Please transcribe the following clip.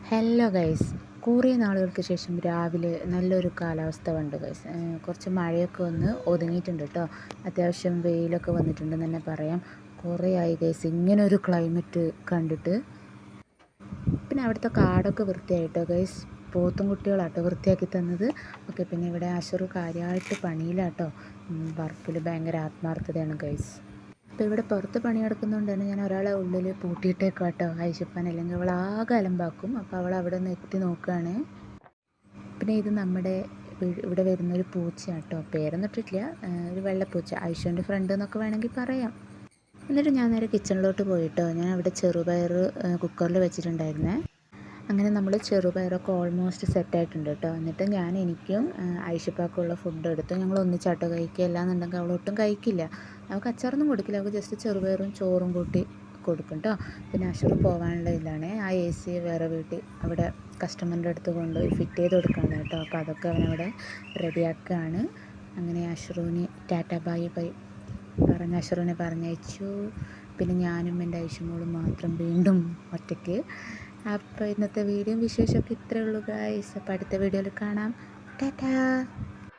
Hello guys, കുറേ നാളുകൾക്ക് ശേഷം രാവിലെ നല്ലൊരു കാലാവസ്ഥ കണ്ട് ഗൈസ്. കുറച്ച് മഴയൊക്കെ ഒന്ന് ഒതുങ്ങിയിട്ടുണ്ട് കേട്ടോ. അത്യാവശ്യം വെയിലൊക്കെ വന്നിട്ടുണ്ടെന്ന് തന്നെ പറയാം. കുറേ ആയി ഗൈസ് ഇങ്ങനൊരു ക്ലൈമറ്റ് കണ്ടിട്ട്. പിന്നെ അവിടുത്തെ കാടൊക്കെ വൃത്തിയായിട്ടോ ഗൈസ്. പോത്തും കുട്ടികളാട്ടോ വൃത്തിയാക്കി തന്നത്. ഓക്കെ, പിന്നെ ഇവിടെ അഷറു കാര്യമായിട്ട് പണിയിലാട്ടോ. വർക്കിൽ ഭയങ്കര ആത്മാർത്ഥതയാണ് ഗൈസ്. അപ്പോൾ ഇവിടെ പുറത്ത് പണി നടക്കുന്നതുകൊണ്ട് തന്നെ ഞാൻ ഒരാളെ ഉള്ളിൽ പൂട്ടിയിട്ടേക്കും കേട്ടോ, ഐശപ്പാൻ. അല്ലെങ്കിൽ അവൾ ആകെ അലമ്പാക്കും. അപ്പോൾ അവൾ അവിടെ നിന്ന് എത്തി നോക്കുകയാണ്. പിന്നെ ഇത് നമ്മുടെ ഇവിടെ വരുന്നൊരു പൂച്ചയാട്ടോ, പേരൊന്നും ഇട്ടിട്ടില്ല. ഒരു വെള്ളപ്പൂച്ച, ഐശുവിൻ്റെ ഫ്രണ്ട് എന്നൊക്കെ വേണമെങ്കിൽ പറയാം. എന്നിട്ട് ഞാൻ നേരെ കിച്ചണിലോട്ട് പോയിട്ടോ. ഞാൻ അവിടെ ചെറുപയർ കുക്കറിൽ വെച്ചിട്ടുണ്ടായിരുന്നേ. അങ്ങനെ നമ്മൾ ചെറുപയറൊക്കെ ഓൾമോസ്റ്റ് സെറ്റായിട്ടുണ്ട് കേട്ടോ. എന്നിട്ട് എനിക്കും ഐഷപ്പാക്കുള്ള ഫുഡ് എടുത്തു. ഞങ്ങൾ ഒന്നിച്ചാട്ടോ കഴിക്കുക. അല്ലാന്നുണ്ടെങ്കിൽ അവളൊട്ടും കഴിക്കില്ല. അവൾക്ക് അച്ചാറൊന്നും കൊടുക്കില്ല. അവൾക്ക് ജസ്റ്റ് ചെറുപയറും ചോറും കൂട്ടി കൊടുക്കും കേട്ടോ. പിന്നെ അഷർ പോകാനുള്ള ഇതിലാണ്. ആ എ സി വേറെ വീട്ടിൽ അവിടെ കസ്റ്റമറിൻ്റെ അടുത്ത് കൊണ്ടുപോയി ഫിറ്റ് ചെയ്ത് കൊടുക്കുകയാണ് കേട്ടോ. അപ്പോൾ അതൊക്കെ അവനവിടെ റെഡിയാക്കുകയാണ്. അങ്ങനെ അഷറൂന് ടാറ്റ ബൈ ബൈ പറഞ്ഞ് അഷറൂനെ പറഞ്ഞയച്ചു. പിന്നെ ഞാനും എൻ്റെ ഐഷുമോളും മാത്രം വീണ്ടും ഒറ്റയ്ക്ക്. അപ്പോൾ ഇന്നത്തെ വീഡിയോ വിശേഷമൊക്കെ ഇത്രയേ ഉള്ളൂ ഗൈസ്. അപ്പോൾ അടുത്ത വീഡിയോയിൽ കാണാം. ടാറ്റാ.